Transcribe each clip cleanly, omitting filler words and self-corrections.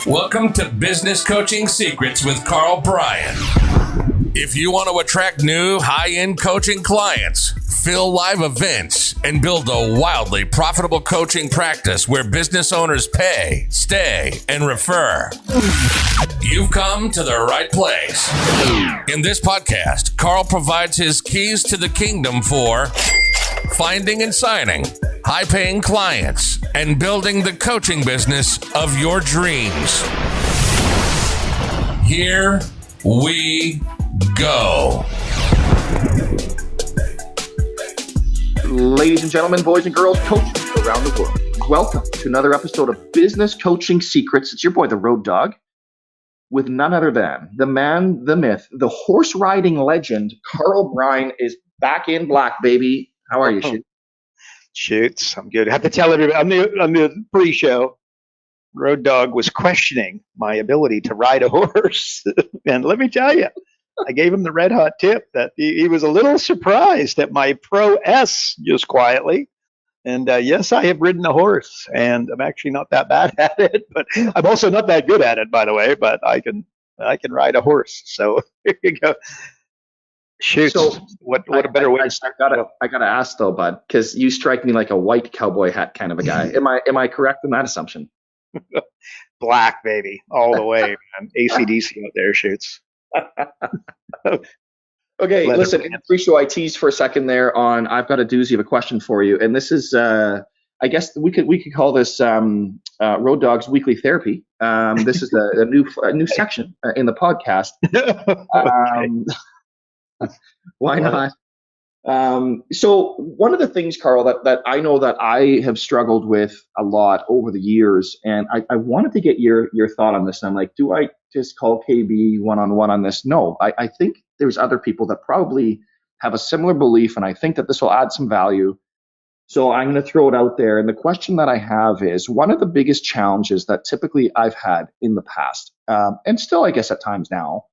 Welcome to Business Coaching Secrets with Karl Bryan. If you want to attract new high-end coaching clients, fill live events, and build a wildly profitable coaching practice where business owners pay, stay, and refer, you've come to the right place. In this podcast, Karl provides his keys to the kingdom for finding and signing high-paying clients and building the coaching business of your dreams. Here we go. Ladies and gentlemen, boys and girls, coaches around the world, welcome to another episode of Business Coaching Secrets. It's your boy, the Road Dog, with none other than the man, the myth, the horse riding legend, Karl Bryan is back in black, baby. How are you, Shoot? Shoots, I'm good. I have to tell everybody on the pre-show, Road Dog was questioning my ability to ride a horse. And let me tell you, I gave him the red hot tip that he was a little surprised at my prowess, just quietly. And yes, I have ridden a horse, and I'm actually not that bad at it, but I'm also not that good at it, by the way. But I can ride a horse. So here you go. Shoot! So what a better way to start. I gotta ask though, bud, because you strike me like a white cowboy hat kind of a guy. Am I correct in that assumption? Black, baby, all the way, man. AC/DC out there, Shoots. Okay, listen, in the pre-show I teased for a second there on I've got a doozy of a question for you, and this is I guess we could call this Road Dog's weekly therapy. This is a new section in the podcast. Why not? So one of the things, Karl, that I know that I have struggled with a lot over the years, and I wanted to get your thought on this. And I'm like, do I just call KB one-on-one on this? No, I think there's other people that probably have a similar belief, and I think that this will add some value. So I'm going to throw it out there. And the question that I have is, one of the biggest challenges that typically I've had in the past, and still I guess at times now,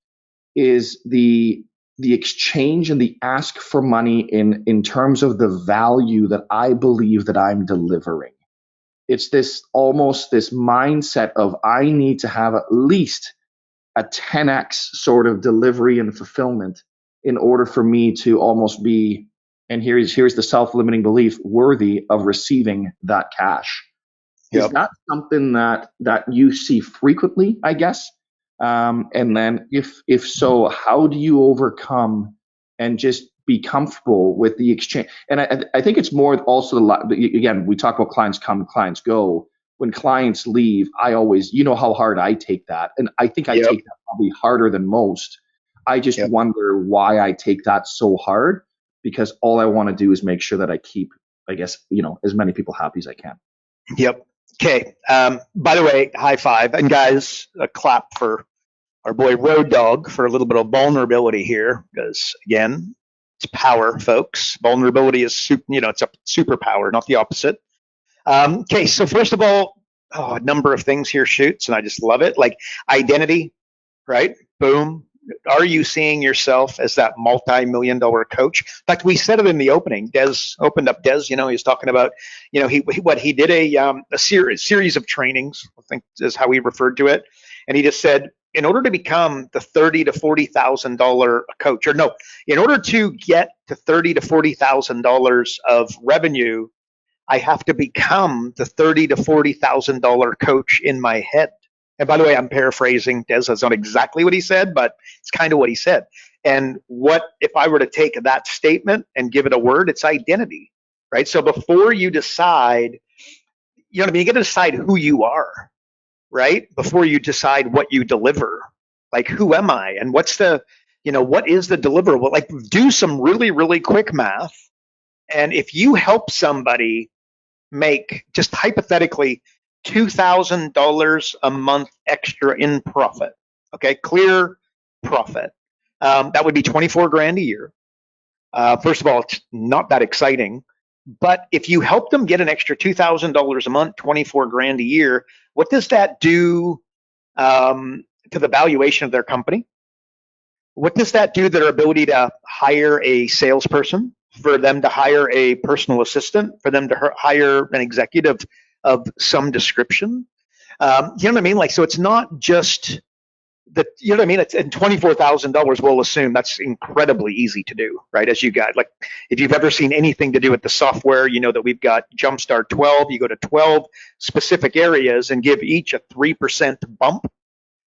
is the exchange and the ask for money in terms of the value that I believe that I'm delivering. It's this mindset of I need to have at least a 10x sort of delivery and fulfillment in order for me to almost be, and here's the self-limiting belief, worthy of receiving that cash. Yep. Is that something that you see frequently, I guess? And then if so, how do you overcome and just be comfortable with the exchange? And I think it's more also, again, we talk about clients come, clients go. When clients leave, I always, you know how hard I take that. And I think I take that probably harder than most. I just wonder why I take that so hard, because all I want to do is make sure that I keep, I guess, as many people happy as I can. Yep. Okay. By the way, high five. And guys, a clap for our boy Road Dog for a little bit of vulnerability here, because again, it's power, folks. Vulnerability is, it's a superpower, not the opposite. Okay. So first of all, a number of things here, Shoots, and I just love it. Like identity, right? Boom. Are you seeing yourself as that multi-million-dollar coach? In fact, we said it in the opening. Des opened up. Des, he was talking about, he did a series of trainings. I think is how he referred to it, and he just said, in order to become the $30,000 to $40,000 coach, in order to get to $30,000 to $40,000 of revenue, I have to become the $30,000 to $40,000 coach in my head. And by the way, I'm paraphrasing Des. That's not exactly what he said, but it's kind of what he said. And what if I were to take that statement and give it a word? It's identity, right? So before you decide, you got to decide who you are, right? Before you decide what you deliver, like who am I, and what's the, what is the deliverable? Like do some really, really quick math, and if you help somebody make, just hypothetically, $2,000 a month extra in profit. Okay, clear profit. That would be 24 grand a year. First of all, it's not that exciting, but if you help them get an extra $2,000 a month, 24 grand a year, what does that do to the valuation of their company? What does that do to their ability to hire a salesperson, for them to hire a personal assistant, for them to hire an executive of some description? You know what I mean? Like, so it's not just that, you know what I mean? It's, and $24,000, we'll assume that's incredibly easy to do, right? As you got, like, if you've ever seen anything to do with the software, you know that we've got Jumpstart 12. You go to 12 specific areas and give each a 3% bump.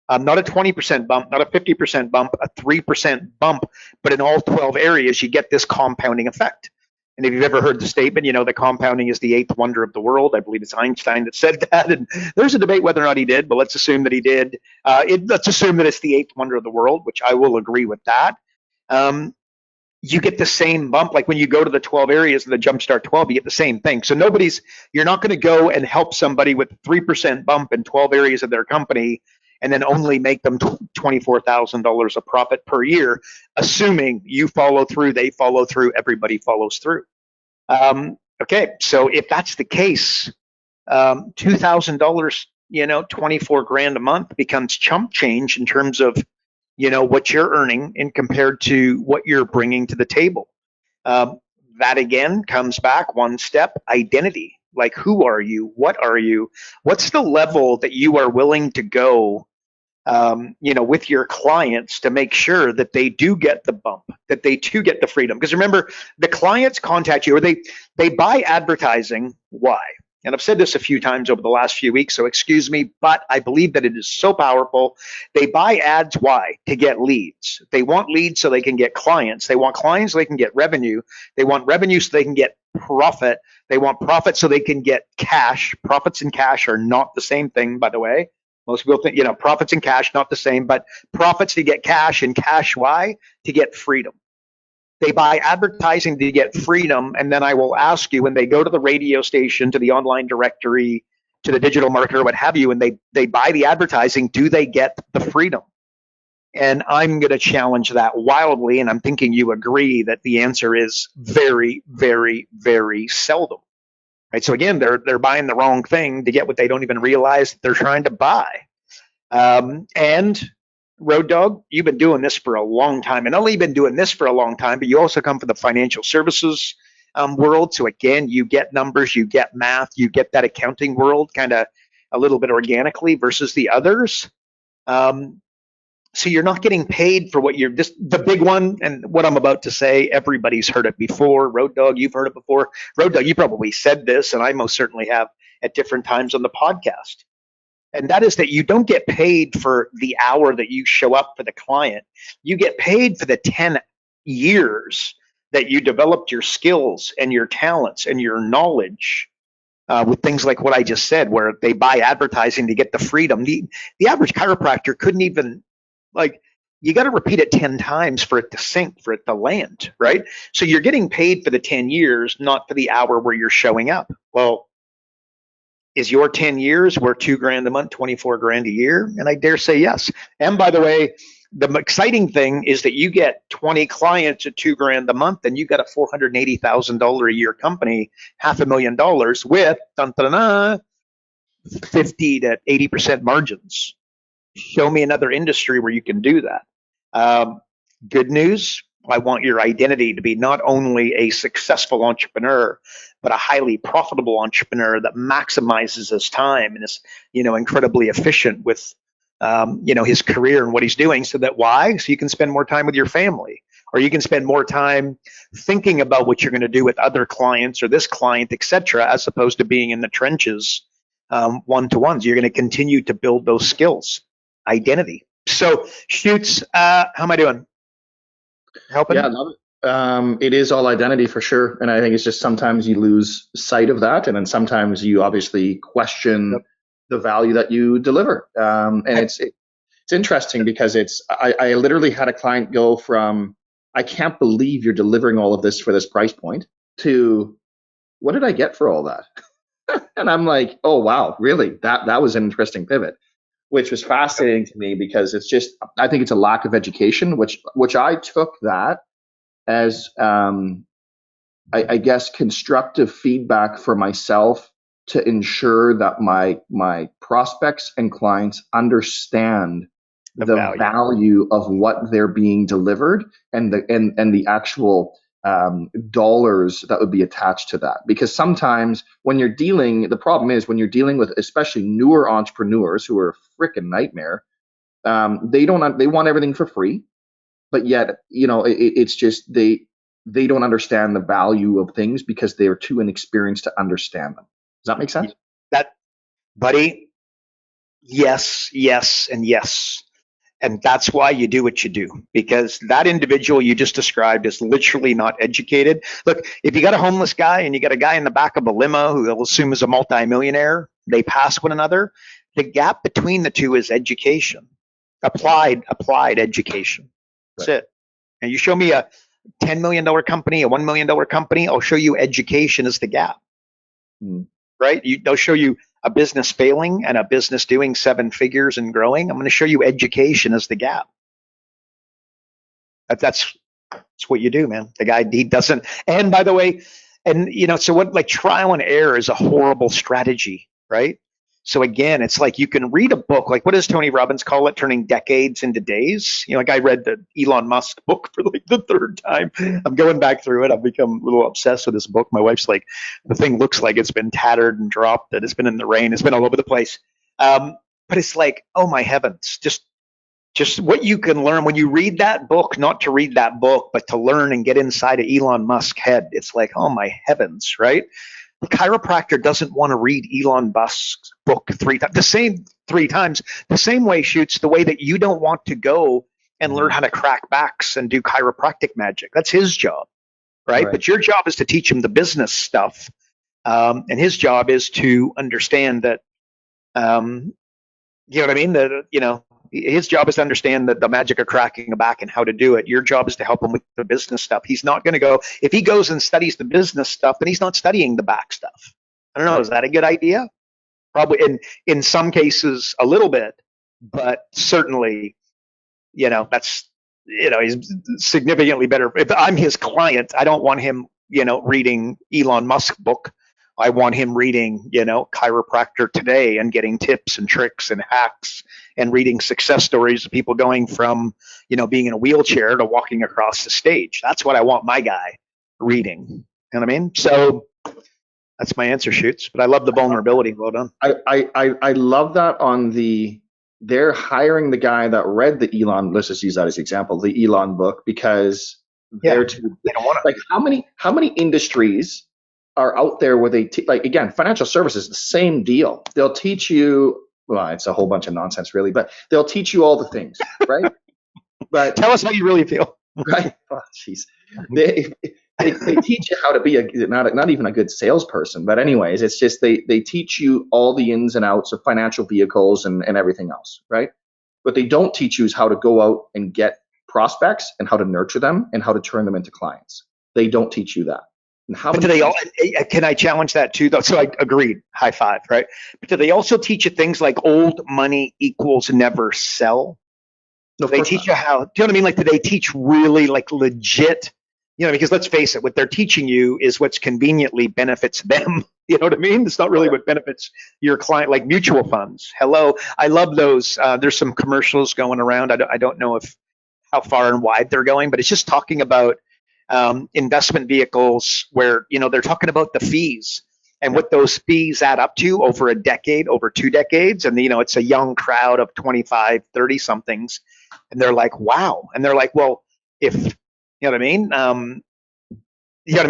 Not a 20% bump, not a 50% bump, a 3% bump, but in all 12 areas, you get this compounding effect. And if you've ever heard the statement, you know, that compounding is the eighth wonder of the world. I believe it's Einstein that said that. And there's a debate whether or not he did, but let's assume that he did. Let's assume that it's the eighth wonder of the world, which I will agree with that. You get the same bump. Like when you go to the 12 areas of the Jumpstart 12, you get the same thing. So you're not going to go and help somebody with a 3% bump in 12 areas of their company and then only make them $24,000 of profit per year, assuming you follow through, they follow through, everybody follows through. Okay, so if that's the case, $2,000, 24 grand a month becomes chump change in terms of, what you're earning and compared to what you're bringing to the table. That again comes back one step, identity. Like, who are you? What are you? What's the level that you are willing to go, with your clients to make sure that they do get the bump, that they do get the freedom? Because remember, the clients contact you or they buy advertising. Why? And I've said this a few times over the last few weeks, so excuse me, but I believe that it is so powerful. They buy ads. Why? To get leads. They want leads so they can get clients. They want clients so they can get revenue. They want revenue so they can get profit. They want profit so they can get cash. Profits and cash are not the same thing, by the way. Most people think, profits and cash, not the same, but profits to get cash, and cash, why? To get freedom. They buy advertising to get freedom, and then I will ask you, when they go to the radio station, to the online directory, to the digital marketer, what have you, and they buy the advertising, do they get the freedom? And I'm going to challenge that wildly, and I'm thinking you agree that the answer is very, very, very seldom. Right? So again, they're buying the wrong thing to get what they don't even realize they're trying to buy. And Road Dog, you've been doing this for a long time, and not only been doing this for a long time, but you also come from the financial services world. So again, you get numbers, you get math, you get that accounting world kind of a little bit organically versus the others. So you're not getting paid for what the big one, and what I'm about to say, everybody's heard it before. Road Dog, you've heard it before. Road Dog, you probably said this, and I most certainly have at different times on the podcast. And that is that you don't get paid for the hour that you show up for the client. You get paid for the 10 years that you developed your skills and your talents and your knowledge with things like what I just said, where they buy advertising to get the freedom. The average chiropractor couldn't even, you got to repeat it 10 times for it to sink, for it to land, right? So you're getting paid for the 10 years, not for the hour where you're showing up. Well, is your 10 years worth $2,000 a month, 24 grand a year? And I dare say yes. And by the way, the exciting thing is that you get 20 clients at $2,000 a month, and you got a $480,000 a year company, $500,000 with 50 to 80% margins. Show me another industry where you can do that. Good news. I want your identity to be not only a successful entrepreneur, but a highly profitable entrepreneur that maximizes his time and is, incredibly efficient with, his career and what he's doing. So that why? So you can spend more time with your family, or you can spend more time thinking about what you're going to do with other clients or this client, etc., as opposed to being in the trenches, one-to-ones. You're going to continue to build those skills, identity. So, Shoots, how am I doing? Helping? Yeah, I love it. It is all identity for sure. And I think it's just sometimes you lose sight of that. And then sometimes you obviously question the value that you deliver. And it's interesting because I literally had a client go from, I can't believe you're delivering all of this for this price point, to what did I get for all that? And I'm like, oh, wow, really? That was an interesting pivot, which was fascinating to me because it's just, I think it's a lack of education, which I took that as, I guess, constructive feedback for myself to ensure that my prospects and clients understand the value of what they're being delivered and the actual dollars that would be attached to that. Because sometimes when you're dealing, the problem is when you're dealing with especially newer entrepreneurs who are a freaking nightmare, they want everything for free, but yet, it's just they don't understand the value of things because they're too inexperienced to understand them. Does that make sense? That, buddy, yes, yes, and yes. And that's why you do what you do, because that individual you just described is literally not educated. Look, if you got a homeless guy and you got a guy in the back of a limo who they'll assume is a multimillionaire, they pass one another. The gap between the two is education, applied education. That's it. And you show me a $10 million company, a $1 million company, I'll show you education as the gap. Right? They'll show you a business failing and a business doing 7 figures and growing. I'm going to show you education as the gap. That's what you do, man. The guy, he doesn't. And by the way, so what, like trial and error is a horrible strategy, right? So again, it's like you can read a book, like what does Tony Robbins call it? Turning decades into days. Like I read the Elon Musk book for like the 3rd time. I'm going back through it. I've become a little obsessed with this book. My wife's like, the thing looks like it's been tattered and dropped, that it's been in the rain. It's been all over the place. But it's like, oh my heavens, just what you can learn when you read that book, not to read that book, but to learn and get inside of Elon Musk's head. It's like, oh my heavens, right? The chiropractor doesn't want to read Elon Musk's book 3 times, the same 3 times, the same way, Shoots, the way that you don't want to go and learn how to crack backs and do chiropractic magic. That's his job, right? But your job is to teach him the business stuff. And his job is to understand that, you know what I mean? That, his job is to understand the magic of cracking a back and how to do it. Your job is to help him with the business stuff. He's not going to go, if he goes and studies the business stuff, then he's not studying the back stuff. I don't know. Is that a good idea? Probably in some cases a little bit, but certainly, that's, he's significantly better. If I'm his client, I don't want him, reading Elon Musk book. I want him reading, Chiropractor Today and getting tips and tricks and hacks and reading success stories of people going from, being in a wheelchair to walking across the stage. That's what I want my guy reading. You know what I mean? So that's my answer, Shoots. But I love the vulnerability. Well done. I love that they're hiring the guy that read the Elon, let's just use that as example, the Elon book, because they don't want to. Like how many industries are out there where they like, again, financial services, the same deal. They'll teach you, well, it's a whole bunch of nonsense really, but they'll teach you all the things, right? But tell us how you really feel. Right? Oh, jeez. They teach you how to be not even a good salesperson, but anyways, it's just they teach you all the ins and outs of financial vehicles and everything else, right? What they don't teach you is how to go out and get prospects and how to nurture them and how to turn them into clients. They don't teach you that. And how many can I challenge that too, though? So I agreed. High five, right? But do they also teach you things like old money equals never sell? No, they teach you how, do you know what I mean? Like, do they teach really like legit, because let's face it, what they're teaching you is what's conveniently benefits them. You know what I mean? It's not really what benefits your client, like mutual funds. Hello. I love those. There's some commercials going around. I don't know how far and wide they're going, but it's just talking about investment vehicles where, they're talking about the fees and what those fees add up to over a decade, over 2 decades. And, it's a young crowd of 25, 30 somethings. And they're like, wow. And they're like, well, if, you know what I mean?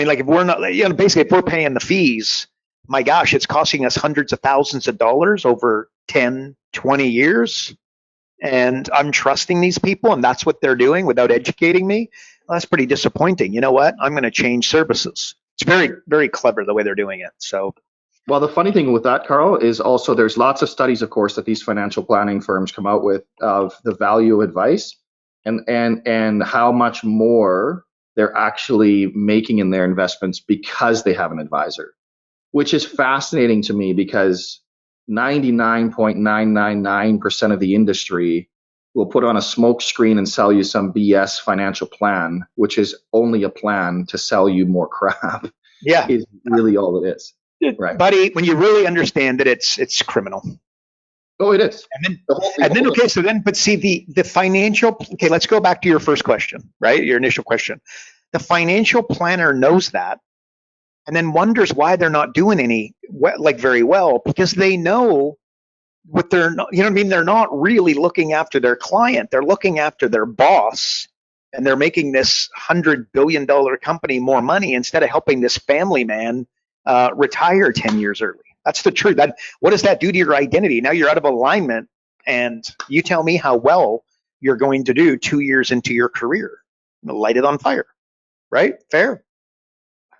Like if we're not, basically if we're paying the fees, my gosh, it's costing us hundreds of thousands of dollars over 10, 20 years. And I'm trusting these people and that's what they're doing without educating me. Well, that's pretty disappointing. You know what? I'm going to change services. It's very, very clever the way they're doing it. So, well, the funny thing with that, Karl, is also there's lots of studies, of course, that these financial planning firms come out with of the value of advice and how much more they're actually making in their investments because they have an advisor, which is fascinating to me because 99.999% of the industry will put on a smoke screen and sell you some BS financial plan, which is only a plan to sell you more crap. Yeah. Is really all it is. Right. Buddy, when you really understand that it's criminal. Oh, it is. But see the financial, okay, let's go back to your first question, right? Your initial question. The financial planner knows that and then wonders why they're not doing very well, because they know what they're not, you know what I mean? They're not really looking after their client. They're looking after their boss, and they're making this $100 billion company more money instead of helping this family man retire 10 years early. That's the truth. What does that do to your identity? Now you're out of alignment, and you tell me how well you're going to do 2 years into your career. Light it on fire, right? Fair.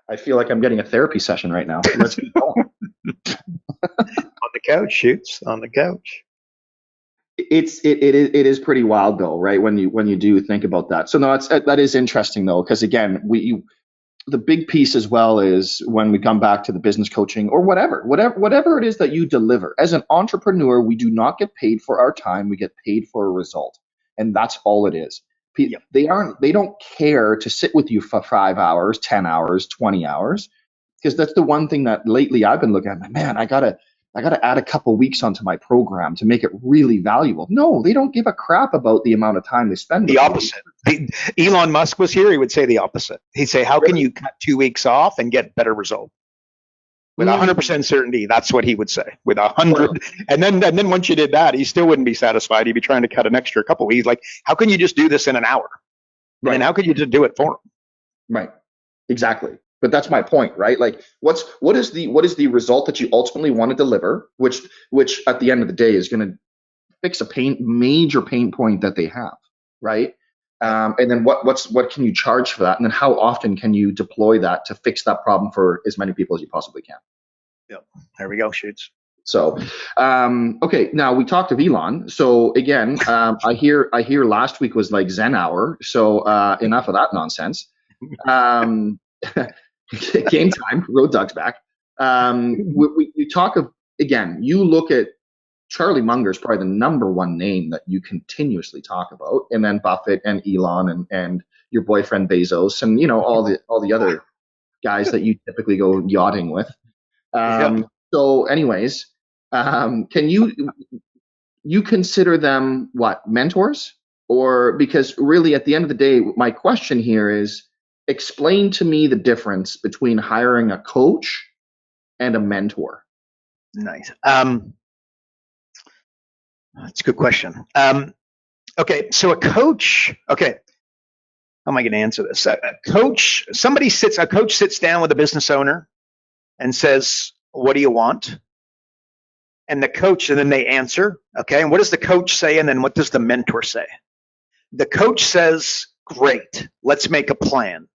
I feel like I'm getting a therapy session right now. Let's keep going. On the couch, Shoots, on the couch. It is pretty wild though, right? When you do think about that. So no, that is interesting though, because again, the big piece as well is when we come back to the business coaching or whatever it is that you deliver. As an entrepreneur, we do not get paid for our time; we get paid for a result, and that's all it is. Yep. They don't care to sit with you for 5 hours, 10 hours, 20 hours, because that's the one thing that lately I've been looking at. Man, I gotta add a couple weeks onto my program to make it really valuable. No, they don't give a crap about the amount of time they spend. The opposite. Elon Musk was here, he would say the opposite. He'd say, how can you cut 2 weeks off and get better result? With 100% certainty, that's what he would say. With 100, and then once you did that, he still wouldn't be satisfied. He'd be trying to cut an extra couple. He's like, how can you just do this in an hour? Right. And then how could you just do it for him? Right. Exactly. But that's my point, right? Like, what is the result that you ultimately want to deliver, which at the end of the day is going to fix a major pain point that they have, right? And then what can you charge for that? And then how often can you deploy that to fix that problem for as many people as you possibly can? Yep. There we go, Shoots. So, okay, now we talked of Elon. So again, I hear last week was like Zen hour. So enough of that nonsense. Game time, Road Dog's back. You talk of, again, you look at Charlie Munger's probably the number one name that you continuously talk about, and then Buffett and Elon and your boyfriend Bezos and all the other guys that you typically go yachting with. So anyways, can you consider them what, mentors? Or, because really at the end of the day, my question here is, explain to me the difference between hiring a coach and a mentor. Nice. That's a good question. Okay, so a coach. Okay, how am I going to answer this? A coach sits down with a business owner and says, "What do you want?" And then they answer. Okay, and what does the coach say? And then what does the mentor say? The coach says, "Great, let's make a plan."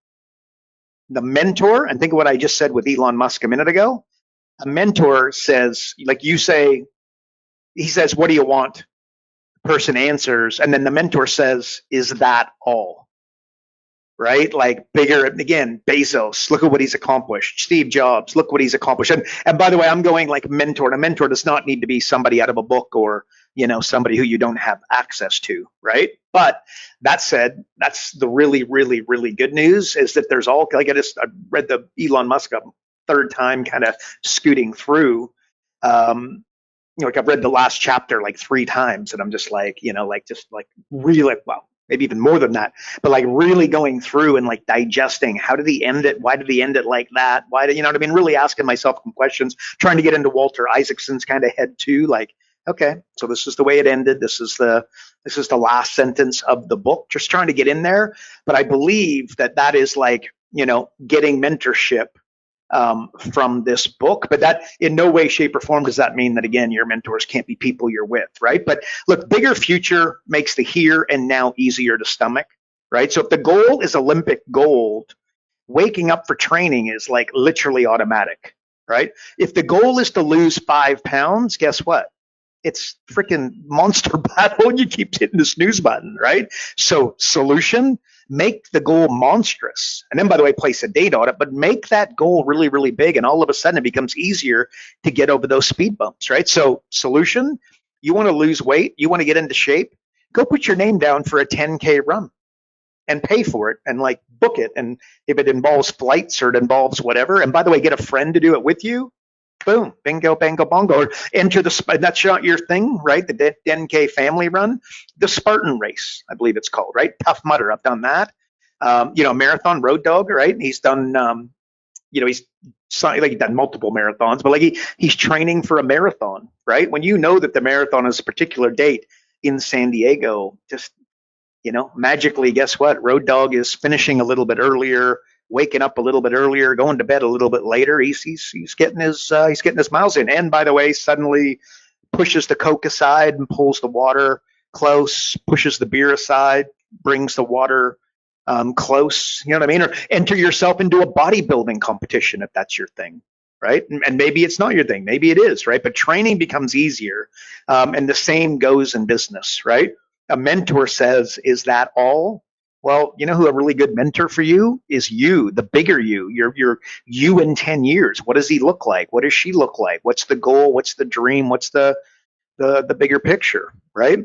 The mentor, and think of what I just said with Elon Musk a minute ago. A mentor says, like you say, he says, "What do you want?" The person answers, and then the mentor says, "Is that all?" Right? Like bigger, again, Bezos, look at what he's accomplished. Steve Jobs, look what he's accomplished. And by the way, I'm going like mentor. A mentor does not need to be somebody out of a book or, somebody who you don't have access to, right? But that said, that's the really, really, really good news is that there's all, like I read the Elon Musk a third time kind of scooting through. Like I've read the last chapter like 3 times and I'm just like, really, well, maybe even more than that, but like really going through and like digesting, how did he end it? Why did he end it like that? Why did, what I mean? Really asking myself some questions, trying to get into Walter Isaacson's kind of head too. Like, okay, so this is the way it ended. This is the last sentence of the book, just trying to get in there. But I believe that is like, getting mentorship from this book, but that in no way, shape, or form does that mean that, again, your mentors can't be people you're with, right? But look, bigger future makes the here and now easier to stomach, right? So if the goal is Olympic gold, waking up for training is like literally automatic, right? If the goal is to lose 5 pounds, guess what? It's freaking monster battle and you keep hitting the snooze button, right? So solution, make the goal monstrous. And then, by the way, place a date on it, but make that goal really, really big. And all of a sudden it becomes easier to get over those speed bumps, right? So solution, you want to lose weight, you want to get into shape, go put your name down for a 10K run and pay for it and like book it. And if it involves flights or it involves whatever, and by the way, get a friend to do it with you. Boom, bingo, bango, bongo. Or enter that's not your thing, right? The 10K family run, the Spartan race, I believe it's called, right? Tough Mudder, I've done that. Marathon road dog, right? And he's done, he's done multiple marathons, but like he's training for a marathon, right? When you know that the marathon is a particular date in San Diego, just magically, guess what? Road dog is finishing a little bit earlier, waking up a little bit earlier, going to bed a little bit later. He's getting his miles in. And by the way, suddenly pushes the Coke aside and pulls the water close, pushes the beer aside, brings the water close. You know what I mean? Or enter yourself into a bodybuilding competition if that's your thing, right? And maybe it's not your thing. Maybe it is, right? But training becomes easier. And the same goes in business, right? A mentor says, is that all? Well, you know who a really good mentor for you is? You, the bigger you're you in 10 years. What does he look like? What does she look like? What's the goal? What's the dream? What's the bigger picture, right?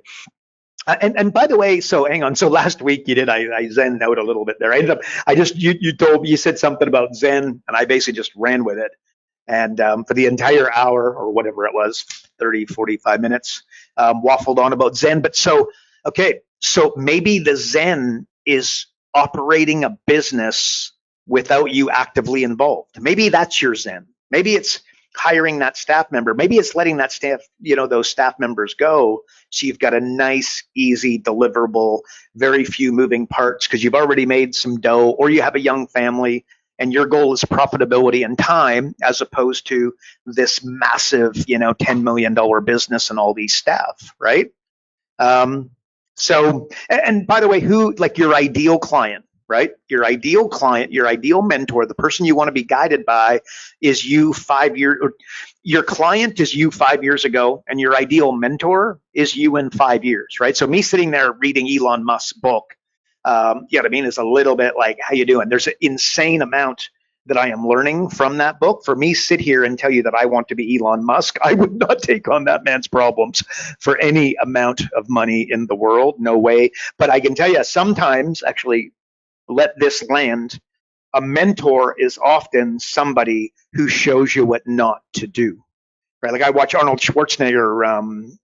And by the way, so hang on. So last week I zen out a little bit there. You said something about Zen, and I basically just ran with it. And for the entire hour or whatever it was, 30, 45 minutes, waffled on about Zen. But so maybe the Zen is operating a business without you actively involved. Maybe that's your Zen. Maybe it's hiring that staff member. Maybe it's letting that staff, those staff members go. So you've got a nice, easy, deliverable, very few moving parts because you've already made some dough, or you have a young family and your goal is profitability and time, as opposed to this massive, $10 million business and all these staff, right? So, and by the way, like your ideal client, right? Your ideal client, your ideal mentor, the person you want to be guided by is you 5 years, or your client is you 5 years ago, and your ideal mentor is you in 5 years, right? So me sitting there reading Elon Musk's book, is a little bit like, how you doing? There's an insane amount that I am learning from that book. For me, sit here and tell you that I want to be Elon Musk, I would not take on that man's problems for any amount of money in the world. No way. But I can tell you, sometimes, actually, let this land. A mentor is often somebody who shows you what not to do, right? Like I watch Arnold Schwarzenegger,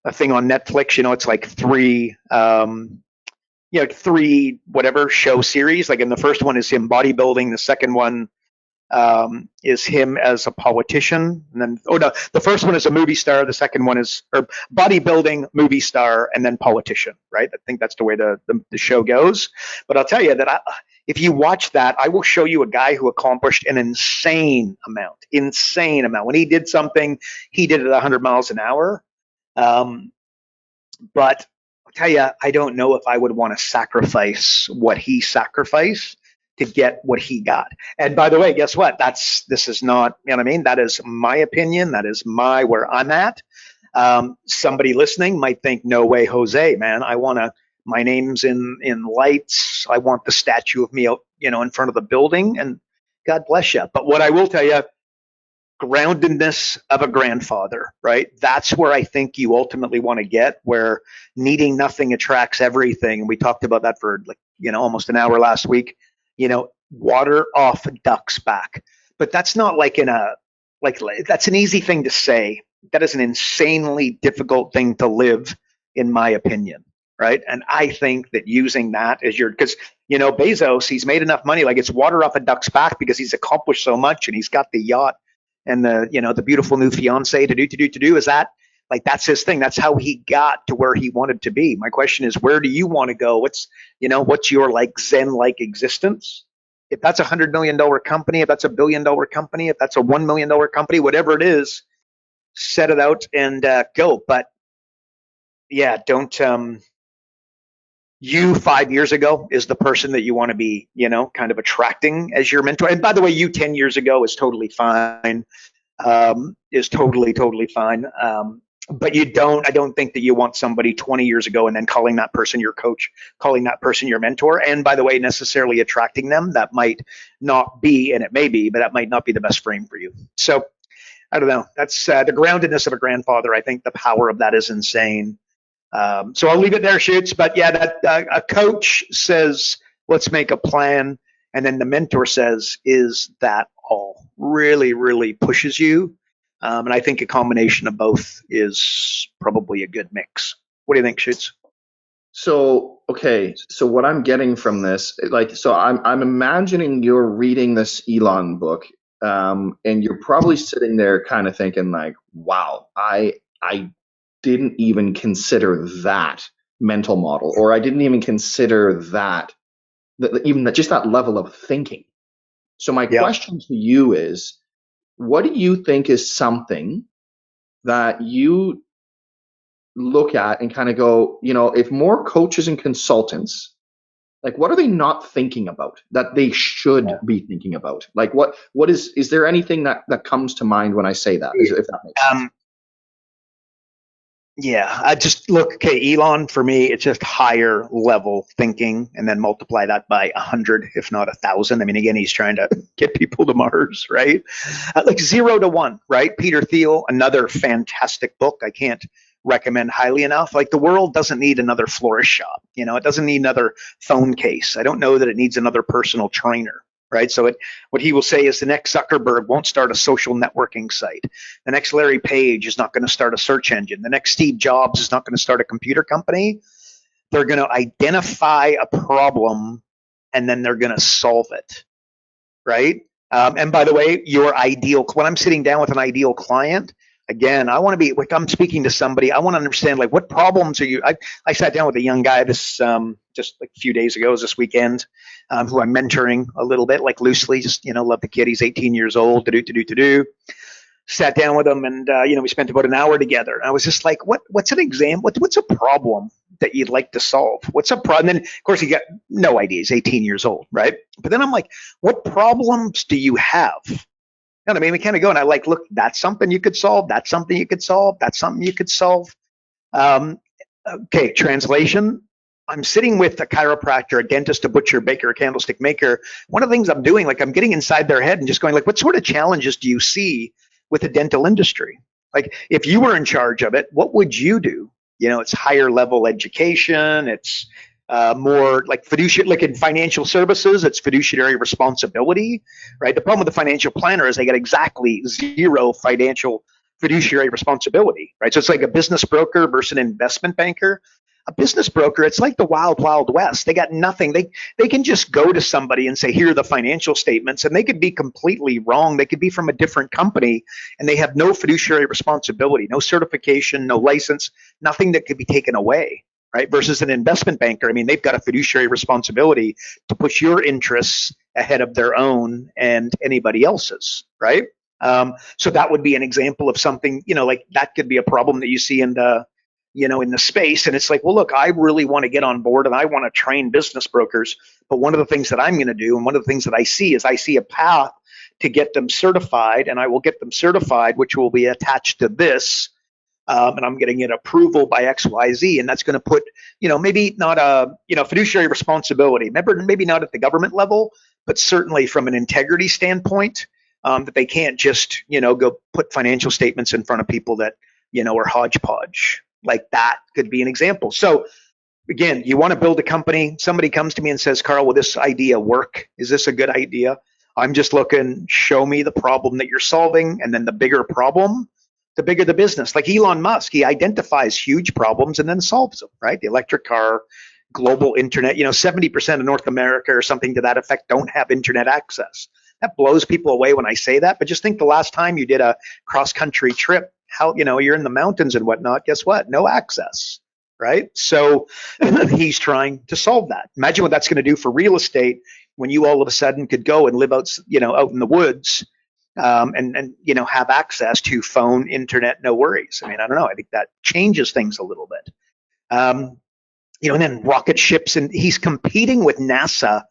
a thing on Netflix. It's like three whatever show series. Like in the first one is him bodybuilding. The second one is him as a politician. And then, the first one is a movie star. The second one is bodybuilding, movie star, and then politician, right? I think that's the way the show goes. But I'll tell you that if you watch that, I will show you a guy who accomplished an insane amount. When he did something, he did it at 100 miles an hour. But I'll tell you, I don't know if I would want to sacrifice what he sacrificed to get what he got. And by the way, guess what? This is not, that is my opinion. That is where I'm at. Somebody listening might think, no way, Jose, man, my name's in lights. I want the statue of me out, in front of the building, and God bless you. But what I will tell you, groundedness of a grandfather, right? That's where I think you ultimately want to get, where needing nothing attracts everything. And we talked about that for almost an hour last week. Water off a duck's back. But that's not that's an easy thing to say. That is an insanely difficult thing to live, in my opinion, right? And I think that using that as because Bezos, he's made enough money, like it's water off a duck's back because he's accomplished so much, and he's got the yacht and the beautiful new fiance to do. Is that that's his thing? That's how he got to where he wanted to be. My question is, where do you want to go? What's your Zen-like existence? If that's $100 million company, if that's $1 billion company, if that's a $1 million company, whatever it is, set it out and go. But yeah, don't. You 5 years ago is the person that you want to be, kind of attracting as your mentor. And by the way, you 10 years ago is totally fine. Is totally fine. But I don't think that you want somebody 20 years ago and then calling that person your coach, calling that person your mentor. And by the way, necessarily attracting them. That might not be, and it may be, but that might not be the best frame for you. So I don't know. That's the groundedness of a grandfather. I think the power of that is insane. So I'll leave it there, Shoots. But yeah, that a coach says, let's make a plan. And then the mentor says, is that all? Really, really pushes you. And I think a combination of both is probably a good mix. What do you think, Shoots? So, okay, so what I'm getting from this, like, so I'm imagining you're reading this Elon book, and you're probably sitting there kind of thinking like, wow, I didn't even consider that mental model, or I didn't even consider even that, just that level of thinking. So my Yeah. question to you is, what do you think is something that you look at and kind of go, if more coaches and consultants, like, what are they not thinking about that they should be thinking about? Like, what is there anything that comes to mind when I say that, if that makes sense? Um, Yeah, I just look, okay, Elon, for me, it's just higher level thinking and then multiply that by 100, if not 1,000. I mean, again, he's trying to get people to Mars, right? Like 0 to 1, right? Peter Thiel, another fantastic book. I can't recommend highly enough. Like the world doesn't need another florist shop. It doesn't need another phone case. I don't know that it needs another personal trainer. Right. So what he will say is the next Zuckerberg won't start a social networking site. The next Larry Page is not going to start a search engine. The next Steve Jobs is not going to start a computer company. They're going to identify a problem and then they're going to solve it. Right. And by the way, when I'm sitting down with an ideal client, again, I want to be like, I'm speaking to somebody. I want to understand like what problems are you. I sat down with a young guy just like a few days ago, this weekend, who I'm mentoring a little bit, like loosely. Just love the kid. He's 18 years old. To do. Sat down with him, and we spent about an hour together. And I was just like, what's an exam? What's a problem that you'd like to solve? What's a problem? And then of course he got no idea. He's 18 years old, right? But then I'm like, what problems do you have? You know what I mean? We kind of go, and I like, look, that's something you could solve. That's something you could solve. That's something you could solve. Um, okay, translation. I'm sitting with a chiropractor, a dentist, a butcher, a baker, a candlestick maker. One of the things I'm doing, like I'm getting inside their head and just going like, what sort of challenges do you see with the dental industry? Like if you were in charge of it, what would you do? It's higher level education. It's more like fiduciary, like in financial services, it's fiduciary responsibility, right? The problem with the financial planner is they got exactly zero financial fiduciary responsibility, right? So it's like a business broker versus an investment banker. A business broker, it's like the wild, wild west. They got nothing. They can just go to somebody and say, here are the financial statements, and they could be completely wrong. They could be from a different company, and they have no fiduciary responsibility, no certification, no license, nothing that could be taken away, right? Versus an investment banker, I mean, they've got a fiduciary responsibility to push your interests ahead of their own and anybody else's, right? So that would be an example of something, like that could be a problem that you see in the space. And it's like, well, look, I really want to get on board and I want to train business brokers. But one of the things that I'm going to do, and one of the things that I see is I see a path to get them certified, and I will get them certified, which will be attached to this. And I'm getting an approval by XYZ. And that's going to put, maybe not a, fiduciary responsibility, maybe not at the government level, but certainly from an integrity standpoint, that they can't just, go put financial statements in front of people that, are hodgepodge. Like that could be an example. So again, you want to build a company. Somebody comes to me and says, Karl, will this idea work? Is this a good idea? I'm just looking, show me the problem that you're solving. And then the bigger problem, the bigger the business. Like Elon Musk, he identifies huge problems and then solves them, right? The electric car, global internet, 70% of North America or something to that effect don't have internet access. That blows people away when I say that. But just think the last time you did a cross-country trip, how, you're in the mountains and whatnot, guess what? No access, right? So he's trying to solve that. Imagine what that's going to do for real estate when you all of a sudden could go and live out, out in the woods, and have access to phone, internet, no worries. I mean, I don't know. I think that changes things a little bit. And then rocket ships, and he's competing with NASA,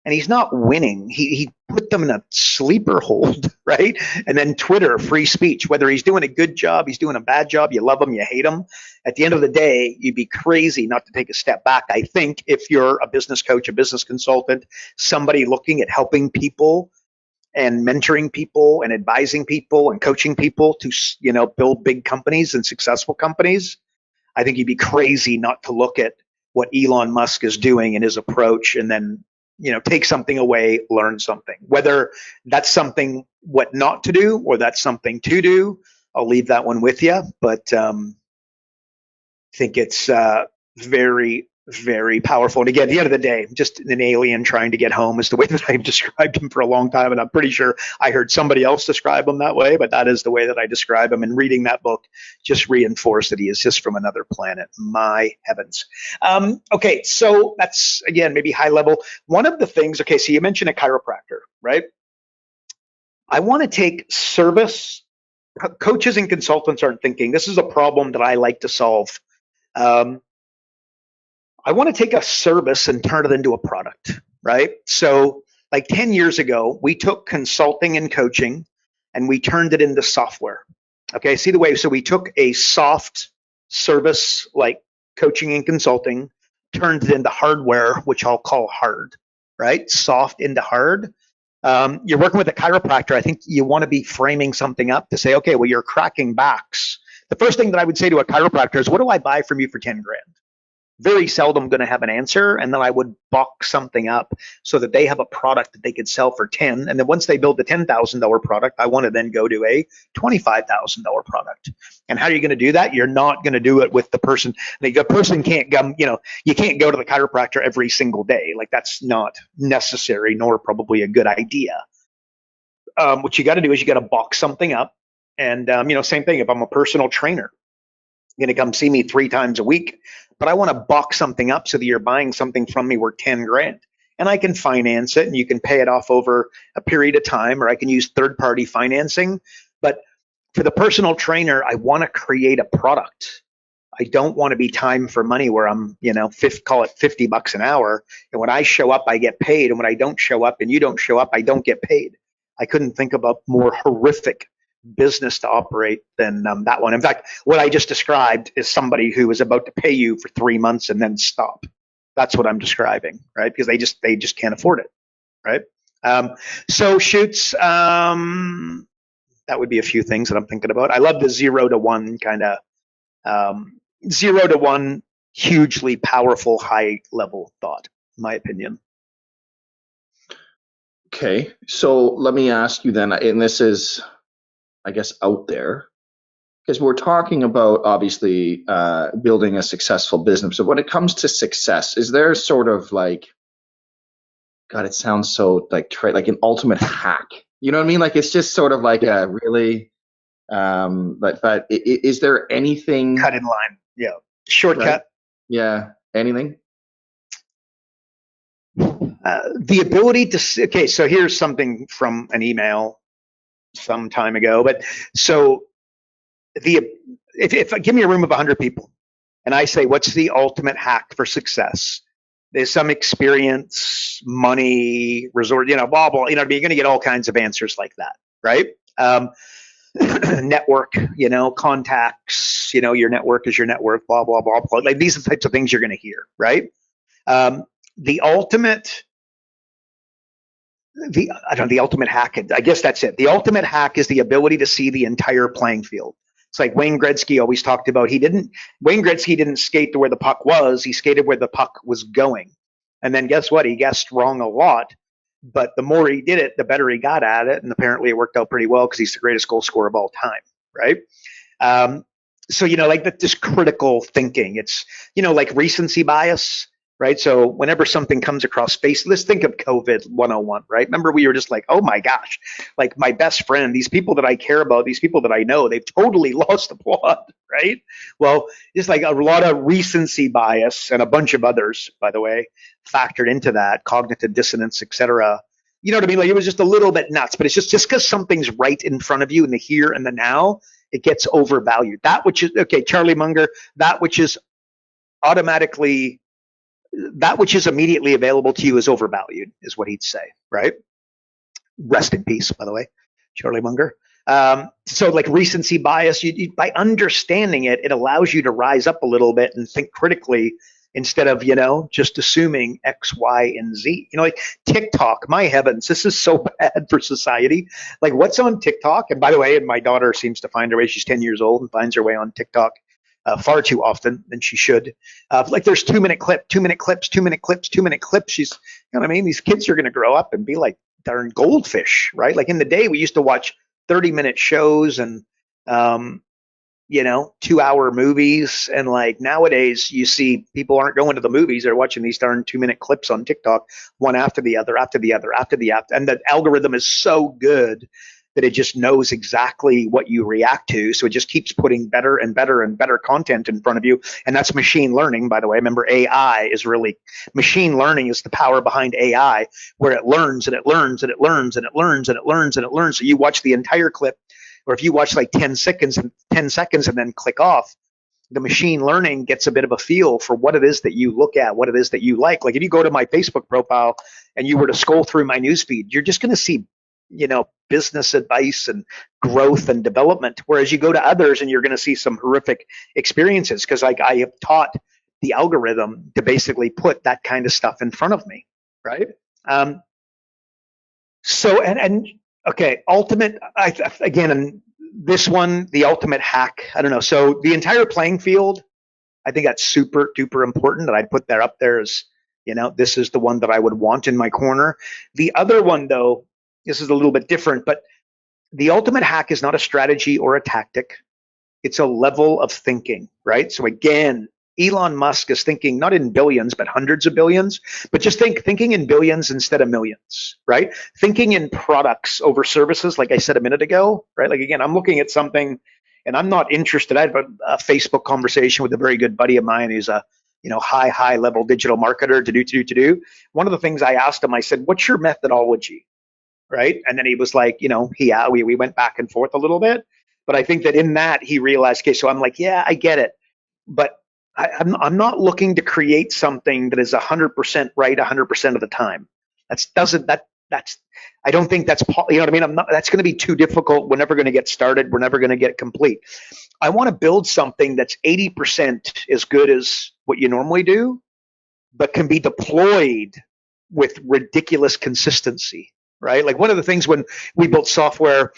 and he's not winning. He put them in a sleeper hold, right? And then Twitter, free speech, whether he's doing a good job, he's doing a bad job, you love him, you hate him. At the end of the day, you'd be crazy not to take a step back. I think if you're a business coach, a business consultant, somebody looking at helping people and mentoring people and advising people and coaching people to, build big companies and successful companies, I think you'd be crazy not to look at what Elon Musk is doing in his approach and then, take something away, learn something. Whether that's something what not to do or that's something to do, I'll leave that one with you. But I think it's very Very powerful. And again, at the end of the day, just an alien trying to get home is the way that I've described him for a long time. And I'm pretty sure I heard somebody else describe him that way, but that is the way that I describe him. And reading that book just reinforced that he is just from another planet. My heavens. Okay, so that's, again, maybe high level. One of the things, okay, so you mentioned a chiropractor, right? I want to take service. Coaches and consultants aren't thinking, this is a problem that I like to solve. I want to take a service and turn it into a product, right? So like 10 years ago, we took consulting and coaching and we turned it into software. Okay, see the way, so we took a soft service like coaching and consulting, turned it into hardware, which I'll call hard, right? Soft into hard. You're working with a chiropractor. I think you want to be framing something up to say, okay, well, you're cracking backs. The first thing that I would say to a chiropractor is, what do I buy from you for 10 grand? Very seldom going to have an answer, and then I would box something up so that they have a product that they could sell for 10, and then once they build the $10,000 product, I want to then go to a $25,000 product. And how are you going to do that? You're not going to do it with the person. The person can't come, you can't go to the chiropractor every single day. Like, that's not necessary, nor probably a good idea. What you got to do is you got to box something up, and same thing. If I'm a personal trainer, you're going to come see me 3 times a week, but I want to box something up so that you're buying something from me worth 10 grand. And I can finance it and you can pay it off over a period of time, or I can use third-party financing. But for the personal trainer, I want to create a product. I don't want to be time for money where I'm, call it $50 an hour. And when I show up, I get paid. And when I don't show up and you don't show up, I don't get paid. I couldn't think of a more horrific business to operate than that one. In fact, what I just described is somebody who is about to pay you for 3 months and then stop. That's what I'm describing, right? Because they just can't afford it, right? So shoots, that would be a few things that I'm thinking about. I love the 0 to 1 kind of 0 to 1, hugely powerful, high level thought, in my opinion. Okay, so let me ask you then, and this is, I guess, out there, because we're talking about obviously building a successful business. So when it comes to success, is there sort of like, God, it sounds so like an ultimate hack? You know what I mean? Like, it's just sort of like a really, but is there anything? Cut in line, yeah. Shortcut. Right? Yeah, anything? The ability to, okay, so here's something from an email some time ago, but so if give me a room of 100 people and I say, what's the ultimate hack for success? There's some experience, money, resort, blah, blah, you're going to get all kinds of answers like that, right? Network, contacts, your network is your network, blah, blah, blah, blah. Like, these are the types of things you're going to hear, right? The ultimate hack, I guess that's it. The ultimate hack is the ability to see the entire playing field. It's like Wayne Gretzky always talked about. Wayne Gretzky didn't skate to where the puck was. He skated where the puck was going. And then guess what? He guessed wrong a lot. But the more he did it, the better he got at it. And apparently it worked out pretty well because he's the greatest goal scorer of all time, right? So, like this critical thinking. It's, like recency bias. Right. So whenever something comes across space, let's think of COVID 101, right? Remember, we were just like, oh my gosh, like my best friend, these people that I care about, these people that I know, they've totally lost the plot, right? Well, just like a lot of recency bias and a bunch of others, by the way, factored into that, cognitive dissonance, etc. You know what I mean? Like, it was just a little bit nuts, but it's just because something's right in front of you in the here and the now, it gets overvalued. That which is, okay, Charlie Munger, that which is immediately available to you is overvalued, is what he'd say, right? Rest in peace, by the way, Charlie Munger. So like recency bias, by understanding it, it allows you to rise up a little bit and think critically instead of, just assuming X, Y, and Z. Like TikTok, my heavens, this is so bad for society. Like, what's on TikTok? And by the way, my daughter seems to find her way. She's 10 years old and finds her way on TikTok far too often than she should. Like, there's 2-minute clips. She's, you know what I mean? These kids are going to grow up and be like darn goldfish, right? Like in the day, we used to watch 30-minute shows and 2-hour movies. And like nowadays you see people aren't going to the movies. They're watching these darn 2-minute clips on TikTok, one after the other, after the other, after the after. And the algorithm is so good that it just knows exactly what you react to. So it just keeps putting better and better and better content in front of you. And that's machine learning, by the way. Remember, machine learning is the power behind AI, where it learns and it learns and it learns and it learns and it learns and it learns. So you watch the entire clip, or if you watch like 10 seconds and then click off, the machine learning gets a bit of a feel for what it is that you look at, what it is that you like. Like if you go to my Facebook profile and you were to scroll through my newsfeed, you're just going to see business advice and growth and development. Whereas you go to others and you're going to see some horrific experiences, because like I have taught the algorithm to basically put that kind of stuff in front of me, right? Ultimate, again, and this one, the ultimate hack, I don't know. So the entire playing field, I think that's super duper important, that I'd put that up there as, this is the one that I would want in my corner. The other one though, this is a little bit different, but the ultimate hack is not a strategy or a tactic. It's a level of thinking, right? So again, Elon Musk is thinking not in billions, but hundreds of billions, but just thinking in billions instead of millions, right? Thinking in products over services, like I said a minute ago, right? Like again, I'm looking at something and I'm not interested. I had a Facebook conversation with a very good buddy of mine who's a high level digital marketer to do. One of the things I asked him, I said, what's your methodology? Right. And then he was like, we went back and forth a little bit, but I think that in that he realized, okay, so I'm like, yeah, I get it. But I'm not looking to create something that is 100% right 100% of the time. I don't think that's, what I mean? That's going to be too difficult. We're never going to get started. We're never going to get complete. I want to build something that's 80% as good as what you normally do, but can be deployed with ridiculous consistency. Right? Like one of the things when we built software,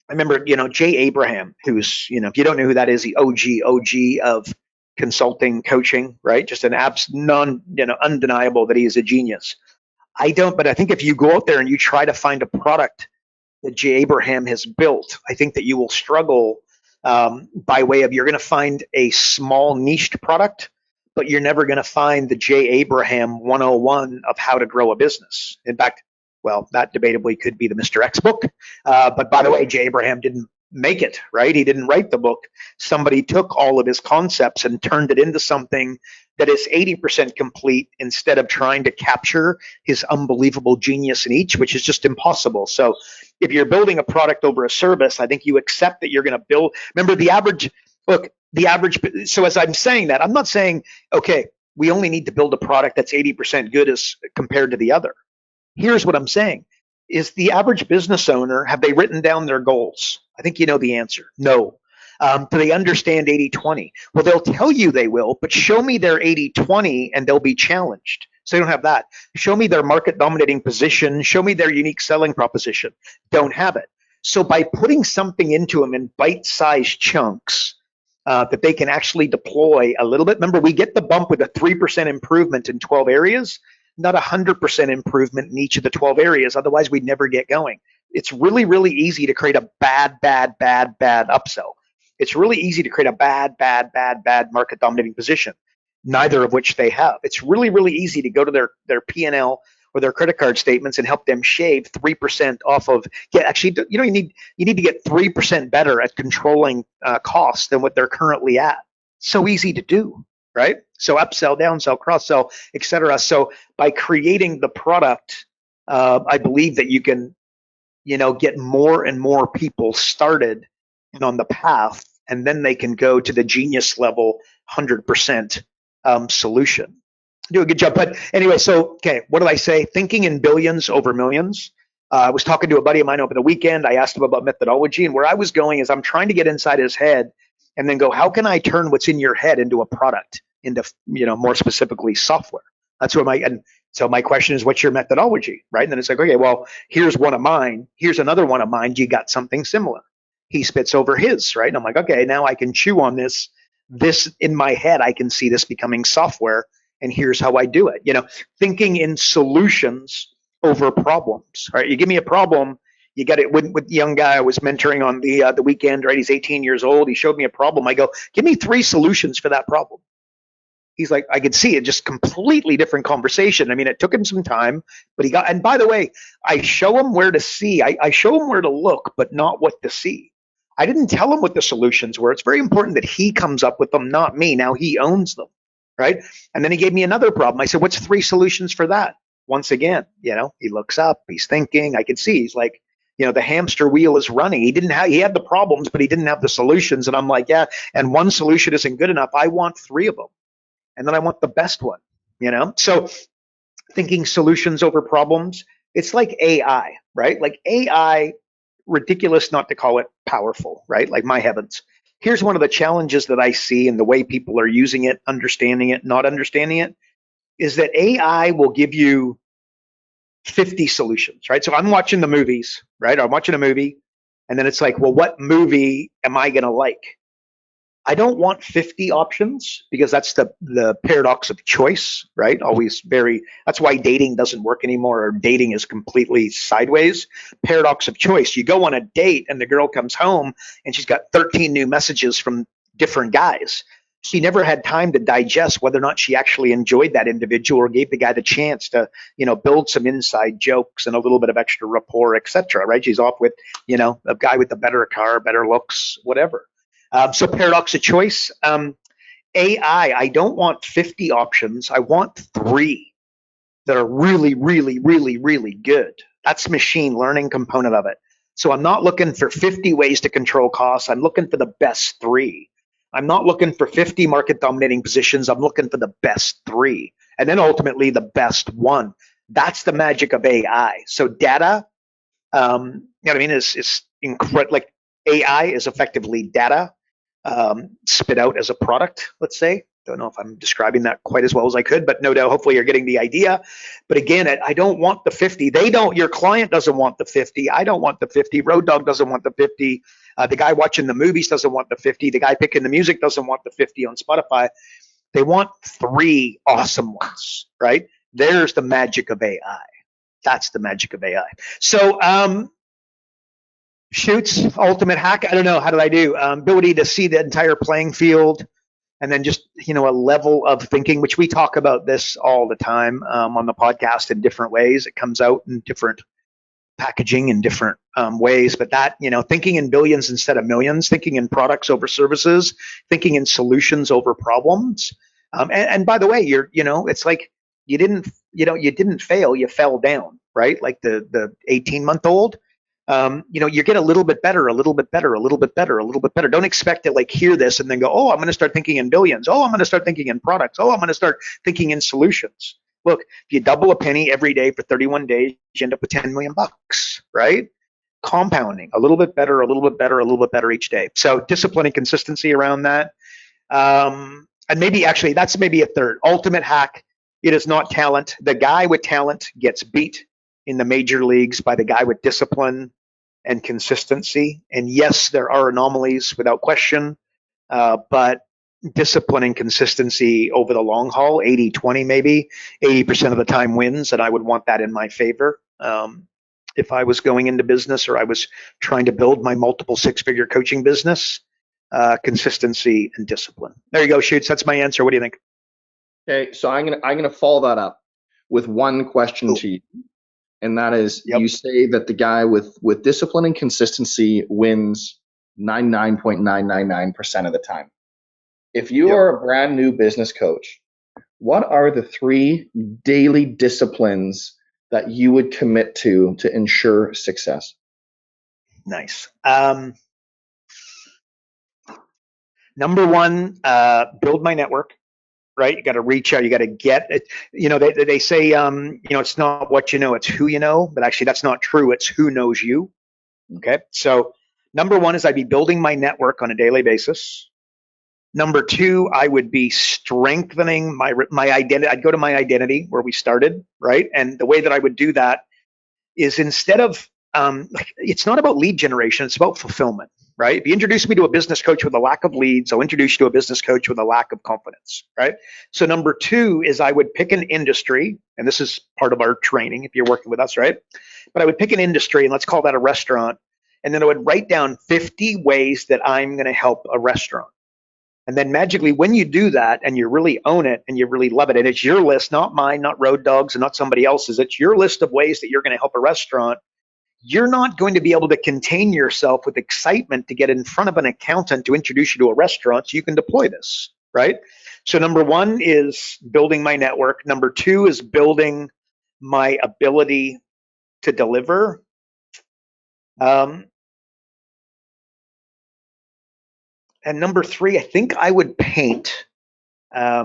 I remember, Jay Abraham, who's, if you don't know who that is, the OG of consulting coaching, right? Just an undeniable that he is a genius. But I think if you go out there and you try to find a product that Jay Abraham has built, I think that you will struggle by way of, you're going to find a small niched product, but you're never going to find the Jay Abraham 101 of how to grow a business. In fact, well, that debatably could be the Mr. X book. But by the way, Jay Abraham didn't make it, right? He didn't write the book. Somebody took all of his concepts and turned it into something that is 80% complete, instead of trying to capture his unbelievable genius in each, which is just impossible. So if you're building a product over a service, I think you accept that you're going to build. Remember so as I'm saying that, I'm not saying, okay, we only need to build a product that's 80% good as compared to the other. Here's what I'm saying. Is the average business owner, have they written down their goals? I think you know the answer. No. Do they understand 80-20? Well, they'll tell you they will, but show me their 80-20 and they'll be challenged. So they don't have that. Show me their market dominating position. Show me their unique selling proposition. Don't have it. So by putting something into them in bite-sized chunks that they can actually deploy a little bit. Remember, we get the bump with a 3% improvement in 12 areas. Not 100% improvement in each of the 12 areas. Otherwise, we'd never get going. It's really, really easy to create a bad upsell. It's really easy to create a bad market dominating position, neither of which they have. It's really, really easy to go to their P&L or their credit card statements and help them shave 3% off of. You need to get 3% better at controlling costs than what they're currently at. So easy to do. Right? So upsell, downsell, cross-sell, et cetera. So by creating the product, I believe that you can, get more and more people started and on the path, and then they can go to the genius level 100% solution. Do a good job. But anyway, so, okay, what did I say? Thinking in billions over millions. I was talking to a buddy of mine over the weekend. I asked him about methodology, and where I was going is I'm trying to get inside his head and then go, how can I turn what's in your head into a product, into, more specifically software? That's what and so my question is, what's your methodology, right? And then it's like, okay, well, here's one of mine. Here's another one of mine. You got something similar. He spits over his, right? And I'm like, okay, now I can chew on this. This in my head, I can see this becoming software. And here's how I do it. Thinking in solutions over problems, right? You give me a problem, You get it with the young guy I was mentoring on the weekend, right? He's 18 years old. He showed me a problem. I go, give me 3 solutions for that problem. He's like, I could see it, just completely different conversation. I mean, it took him some time, but he got, and by the way, I show him where to see. I show him where to look, but not what to see. I didn't tell him what the solutions were. It's very important that he comes up with them, not me. Now he owns them, right? And then he gave me another problem. I said, what's 3 solutions for that? Once again, he looks up, he's thinking, I can see, he's like, the hamster wheel is running. He had the problems, but he didn't have the solutions. And I'm like, yeah, and one solution isn't good enough. I want 3 of them. And then I want the best one, So thinking solutions over problems, it's like AI, right? Like AI, ridiculous not to call it powerful, right? Like my heavens. Here's one of the challenges that I see in the way people are using it, understanding it, not understanding it, is that AI will give you 50 solutions, right? So I'm watching the movies, right? I'm watching a movie, and then it's like, well, what movie am I going to like? I don't want 50 options because that's the paradox of choice, right? That's why dating doesn't work anymore, or dating is completely sideways. Paradox of choice. You go on a date and the girl comes home and she's got 13 new messages from different guys. She never had time to digest whether or not she actually enjoyed that individual or gave the guy the chance to, build some inside jokes and a little bit of extra rapport, etc. Right? She's off with, a guy with a better car, better looks, whatever. So paradox of choice. AI, I don't want 50 options. I want 3 that are really, really, really, really good. That's machine learning component of it. So I'm not looking for 50 ways to control costs. I'm looking for the best 3. I'm not looking for 50 market dominating positions. I'm looking for the best 3. And then ultimately the best one. That's the magic of AI. So data, is incredible. Like AI is effectively data. Spit out as a product, let's say. Don't know if I'm describing that quite as well as I could, but no doubt, hopefully you're getting the idea. But again, I don't want the 50. Your client doesn't want the 50. I don't want the 50. Road Dog doesn't want the 50. The guy watching the movies doesn't want the 50. The guy picking the music doesn't want the 50 on Spotify. They want 3 awesome ones, right? There's the magic of AI. That's the magic of AI. So, Shoots, ultimate hack. I don't know. How did I do? Ability to see the entire playing field, and then just, a level of thinking, which we talk about this all the time on the podcast in different ways. It comes out in different packaging in different ways, but that, thinking in billions instead of millions, thinking in products over services, thinking in solutions over problems. And by the way, it's like you didn't fail, you fell down, right? Like the 18-month-old. You get a little bit better, a little bit better, a little bit better, a little bit better. Don't expect to hear this and then go, oh, I'm going to start thinking in billions. Oh, I'm going to start thinking in products. Oh, I'm going to start thinking in solutions. Look, if you double a penny every day for 31 days, you end up with $10 million, right? Compounding, a little bit better, a little bit better, a little bit better each day. So discipline and consistency around that. And maybe actually that's maybe a third. Ultimate hack, it is not talent. The guy with talent gets beat in the major leagues by the guy with discipline and consistency. And yes, there are anomalies without question, but discipline and consistency over the long haul, 80-20 maybe, 80% of the time wins, and I would want that in my favor. If I was going into business or I was trying to build my multiple 6-figure coaching business, consistency and discipline. There you go, Shoots. That's my answer. What do you think? Okay, so I'm gonna follow that up with one question to you. And that is, You say that the guy with discipline and consistency wins 99.999% of the time. If you are a brand new business coach, what are the 3 daily disciplines that you would commit to ensure success? Nice. Number 1, build my network. Right? You got to reach out. You got to get it. They say, it's not what you know, it's who you know. But actually, that's not true. It's who knows you. Okay. So number 1 is I'd be building my network on a daily basis. Number 2, I would be strengthening my identity. I'd go to my identity where we started, right? And the way that I would do that is instead of it's not about lead generation, it's about fulfillment, right? If you introduce me to a business coach with a lack of leads, I'll introduce you to a business coach with a lack of confidence, right? So number two is I would pick an industry, and this is part of our training if you're working with us, right? But I would pick an industry, and let's call that a restaurant, and then I would write down 50 ways that I'm going to help a restaurant. And then magically, when you do that and you really own it and you really love it, and it's your list, not mine, not Road Dog's, and not somebody else's, it's your list of ways that you're going to help a restaurant, you're not going to be able to contain yourself with excitement to get in front of an accountant to introduce you to a restaurant so you can deploy this, right? So number one is building my network. Number two is building my ability to deliver. And number three, I think I would paint a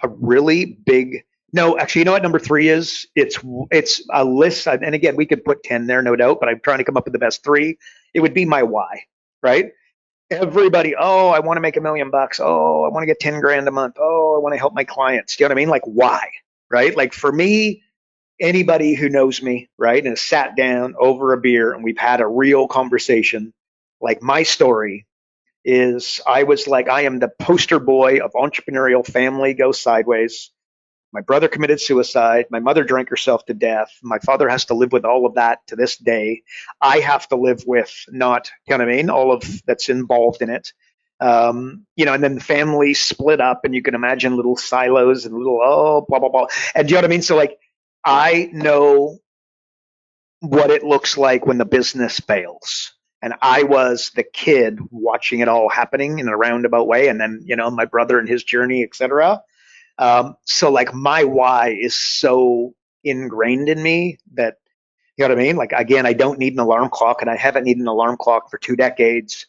really big. No, actually, you know what number three is? It's a list, and again, we could put 10 there, no doubt. But I'm trying to come up with the best three. It would be my why, right? Everybody, oh, I want to make $1 million. Oh, I want to get 10 grand a month. Oh, I want to help my clients. Do you know what I mean? Like why, right? Like for me, anybody who knows me, right, and has sat down over a beer and we've had a real conversation, like my story is I was like, I am the poster boy of entrepreneurial family goes sideways. My brother committed suicide. My mother drank herself to death. My father has to live with all of that to this day. I have to live with not, you know what I mean, all of that's involved in it. And then the family split up, and you can imagine little silos and little, blah, blah, blah. And do you know what I mean? So like, I know what it looks like when the business fails. And I was the kid watching it all happening in a roundabout way. And then, my brother and his journey, etc. So like my why is so ingrained in me that, you know what I mean? Like, again, I don't need an alarm clock, and I haven't needed an alarm clock for 2 decades.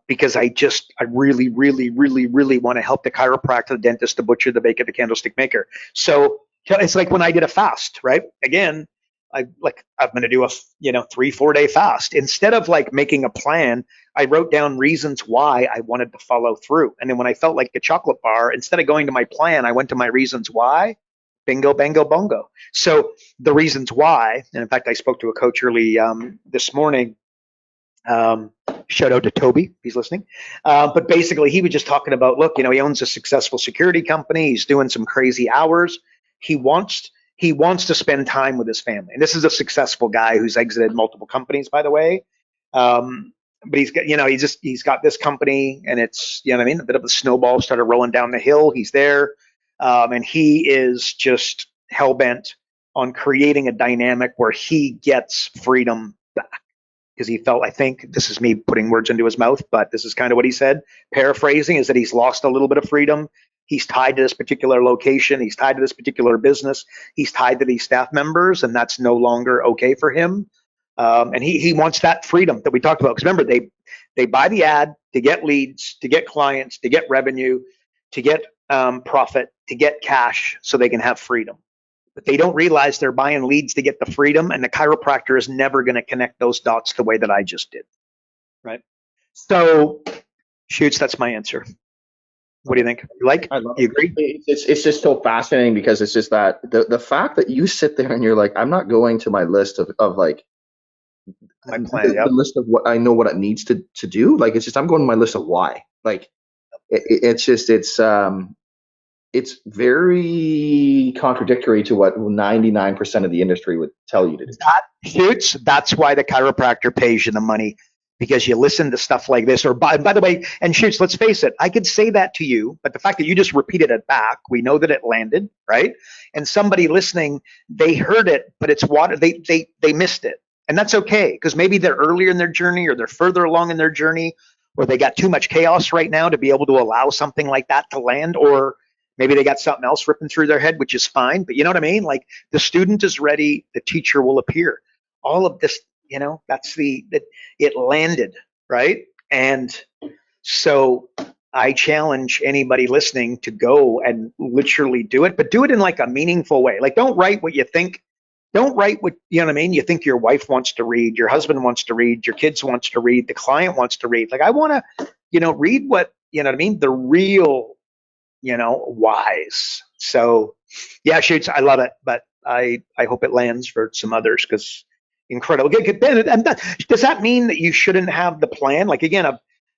Because I really, really, really, really want to help the chiropractor, the dentist, the butcher, the baker, the candlestick maker. So it's like when I did a fast, right? Again, I'm going to do a 3-4 day fast. Instead of like making a plan, I wrote down reasons why I wanted to follow through. And then when I felt like a chocolate bar, instead of going to my plan, I went to my reasons why. Bingo, bango, bongo. So the reasons why, and in fact, I spoke to a coach early this morning. Shout out to Toby, if he's listening. But basically, he was just talking about, look, he owns a successful security company. He's doing some crazy hours. He wants to spend time with his family. And this is a successful guy who's exited multiple companies, by the way. But he's got, he's got this company, and it's, a bit of a snowball started rolling down the hill. He's there. And he is just hell-bent on creating a dynamic where he gets freedom back. Because he felt, I think, this is me putting words into his mouth, but this is kind of what he said. Paraphrasing is that he's lost a little bit of freedom. He's tied to this particular location. He's tied to this particular business. He's tied to these staff members, and that's no longer okay for him. And he wants that freedom that we talked about. Because remember, they buy the ad to get leads, to get clients, to get revenue, to get profit, to get cash, so they can have freedom. But they don't realize they're buying leads to get the freedom, and the chiropractor is never going to connect those dots the way that I just did, right? So, Shoots, that's my answer. What do you think? I love you agree? It's just so fascinating, because it's just that the fact that you sit there and you're like, I'm not going to my list of like my plan, the list of what I know what it needs to do. Like, it's just, I'm going to my list of why. Like, it's very contradictory to what 99% of the industry would tell you to do. That's why the chiropractor pays you the money, because you listen to stuff like this. Or by the way, and Shoots, let's face it, I could say that to you, but the fact that you just repeated it back, we know that it landed, right? And somebody listening, they heard it, but it's water. They missed it. And that's okay, because maybe they're earlier in their journey, or they're further along in their journey, or they got too much chaos right now to be able to allow something like that to land, or maybe they got something else ripping through their head, which is fine. But you know what I mean? Like, the student is ready, the teacher will appear. All of this, it landed, right? And so I challenge anybody listening to go and literally do it, but do it in like a meaningful way. Like, don't write what you think. Don't write what, you know what I mean? You think your wife wants to read, your husband wants to read, your kids wants to read, the client wants to read. Like, I want to, read what, you know what I mean? The real, whys. So yeah, Shoots, I love it. But I hope it lands for some others because incredible. And does that mean that you shouldn't have the plan? Like again,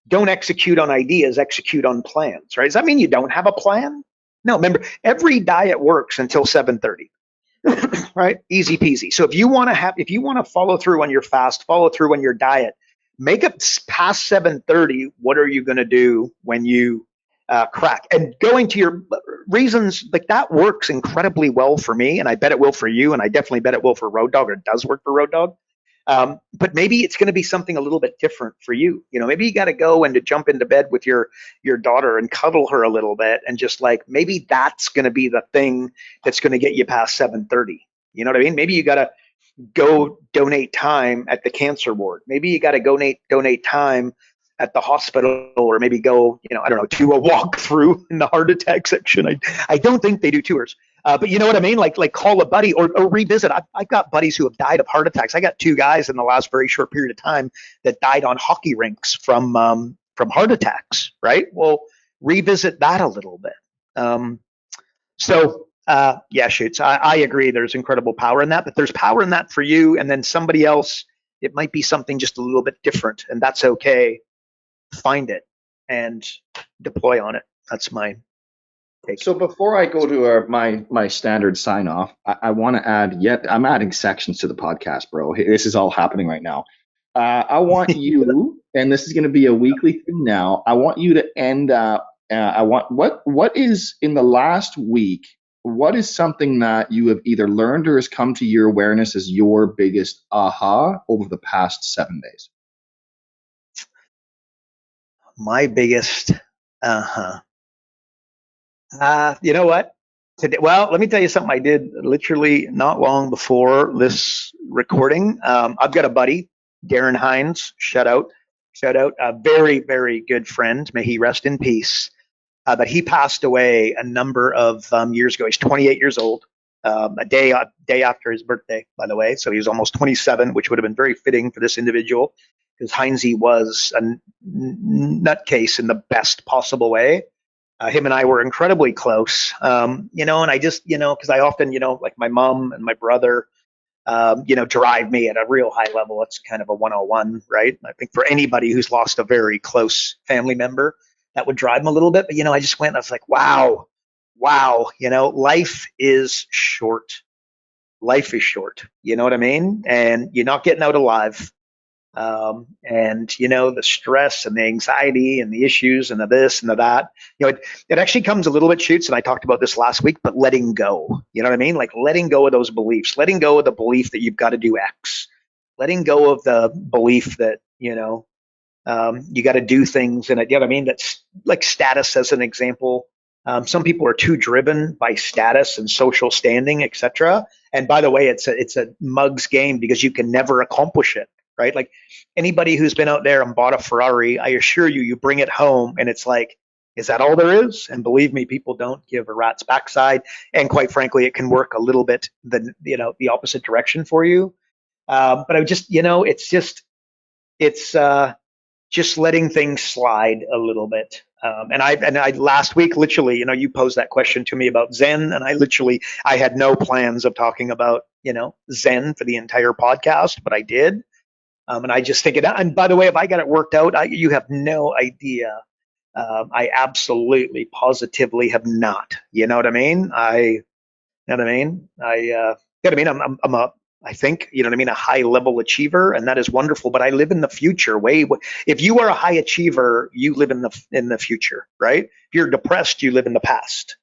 don't execute on ideas, execute on plans, right? Does that mean you don't have a plan? No, remember, every diet works until 7:30. Right? Easy peasy. So if you want to follow through on your fast, follow through on your diet, make it past 7:30. What are you going to do when you crack? And going to your reasons, like that works incredibly well for me, and I bet it will for you, and I definitely bet it will for Road Dog, or it does work for Road Dog. But maybe it's going to be something a little bit different for you. Maybe you got to go and to jump into bed with your daughter and cuddle her a little bit, and just like maybe that's going to be the thing that's going to get you past 7:30. You know what I mean? Maybe you got to go donate time at the cancer ward. Maybe you got to donate time at the hospital, or maybe go, I don't know, do a walkthrough in the heart attack section. I don't think they do tours. But you know what I mean? Like call a buddy or revisit. I've got buddies who have died of heart attacks. I got 2 guys in the last very short period of time that died on hockey rinks from heart attacks, right? Well, revisit that a little bit. Yeah, shoots. I agree. There's incredible power in that, but there's power in that for you, and then somebody else, it might be something just a little bit different, and that's okay. Find it and deploy on it. That's my take. So before I go to my standard sign off, I want to add I'm adding sections to the podcast, bro. This is all happening right now. I want you, and this is going to be a weekly thing now. I want you to end what is in the last week, what is something that you have either learned or has come to your awareness as your biggest aha over the past 7 days? My biggest you know what? Today, well, let me tell you something I did literally not long before this recording. I've got a buddy, Darren Hines, shout out, a very, very good friend. May he rest in peace. But he passed away a number of years ago. He's 28 years old, a day after his birthday, by the way. So he was almost 27, which would have been very fitting for this individual, because Heinze was a nutcase in the best possible way. Him and I were incredibly close, and I just, because I often, like my mom and my brother, drive me at a real high level. It's kind of a 101, right? I think for anybody who's lost a very close family member, that would drive them a little bit. But, I just went, I was like, wow, life is short. Life is short. You know what I mean? And you're not getting out alive. And the stress and the anxiety and the issues and the this and the that, it actually comes a little bit, Shoots, and I talked about this last week, but letting go, you know what I mean? Like letting go of those beliefs, letting go of the belief that you've got to do X, letting go of the belief that, you got to do things. And you know what I mean? That's like status as an example. Some people are too driven by status and social standing, etc. And by the way, it's a mug's game, because you can never accomplish it. Right? Like anybody who's been out there and bought a Ferrari, I assure you, you bring it home and it's like, is that all there is? And believe me, people don't give a rat's backside. And quite frankly, it can work a little bit the opposite direction for you. But I just, it's just letting things slide a little bit. And I last week, literally, you posed that question to me about Zen, and I had no plans of talking about, Zen for the entire podcast, but I did. And I just think it out. And by the way, if I got it worked out, you have no idea. I absolutely, positively have not. You know what I mean? I think, a high level achiever, and that is wonderful. But I live in the future. If you are a high achiever, you live in the future, right? If you're depressed, you live in the past.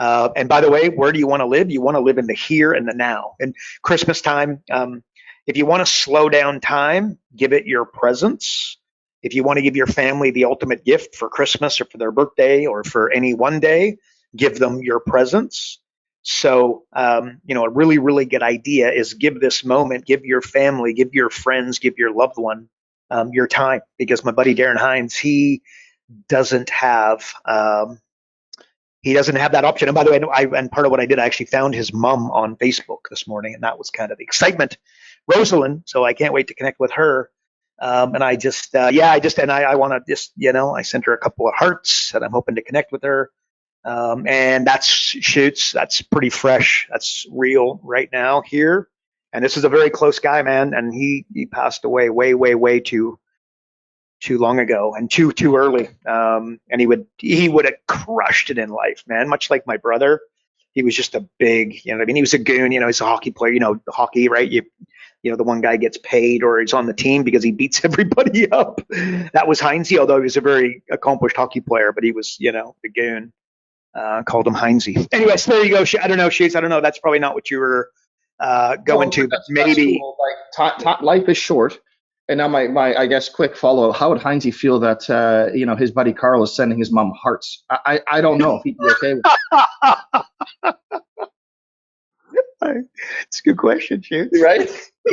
And by the way, where do you want to live? You want to live in the here and the now. And Christmas time. If you want to slow down time, give it your presence. If you want to give your family the ultimate gift for Christmas or for their birthday or for any one day, give them your presence. So, a really, really good idea is give this moment, give your family, give your friends, give your loved one your time. Because my buddy Darren Hines, he doesn't have that option. And by the way, and part of what I did, I actually found his mom on Facebook this morning, and that was kind of the excitement. Rosalind, so I can't wait to connect with her. And I just, I want to just, I sent her a couple of hearts, and I'm hoping to connect with her. And that's pretty fresh. That's real right now here. And this is a very close guy, man. And he passed away way too long ago and too early. And he would have crushed it in life, man. Much like my brother, he was just a big, you know what I mean? He was a goon, you know, he's a hockey player, you know, hockey, right? You know, the one guy gets paid or he's on the team because he beats everybody up. That was Heinze, although he was a very accomplished hockey player, but he was, you know, the goon. Called him Heinze. Anyway, so there you go. I don't know, Shoots. I don't know. That's probably not what you were going to, but maybe. Cool. Like, life is short. And now my I guess quick follow up. How would Heinze feel that you know, his buddy Karl is sending his mom hearts? I don't know if he'd be okay with it. It's a good question, Shoots. Right?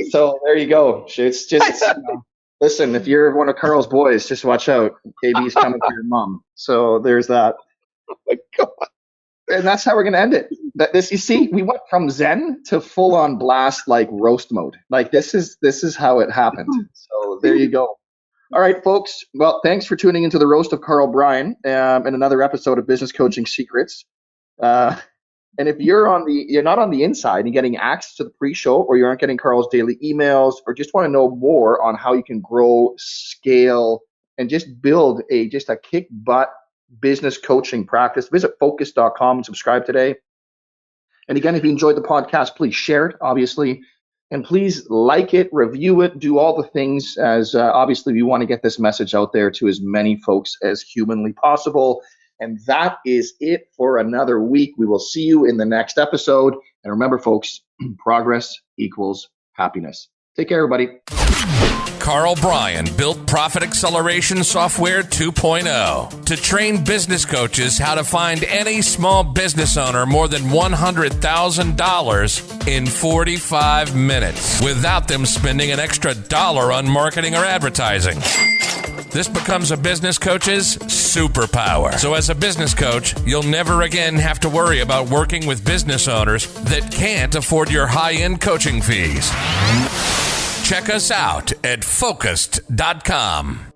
So there you go, Shoots. Just you know, listen, if you're one of Karl's boys, just watch out. KB's coming for your mom. So there's that. Oh my God. And that's how we're going to end it. You see, we went from Zen to full on blast, like roast mode. Like this is how it happened. So there you go. All right, folks. Well, thanks for tuning into the roast of Karl Bryan and another episode of Business Coaching Secrets. And if you're not on the inside and getting access to the pre-show, or you aren't getting Karl's daily emails, or just want to know more on how you can grow, scale, and just build a kick butt business coaching practice, visit focus.com and subscribe today. And again, if you enjoyed the podcast, please share it, obviously, and please like it, review it, do all the things, as obviously we want to get this message out there to as many folks as humanly possible. And that is it for another week. We will see you in the next episode. And remember, folks, progress equals happiness. Take care, everybody. Karl Bryan built Profit Acceleration Software 2.0 to train business coaches how to find any small business owner more than $100,000 in 45 minutes without them spending an extra dollar on marketing or advertising. This becomes a business coach's superpower. So as a business coach, you'll never again have to worry about working with business owners that can't afford your high-end coaching fees. Check us out at focused.com.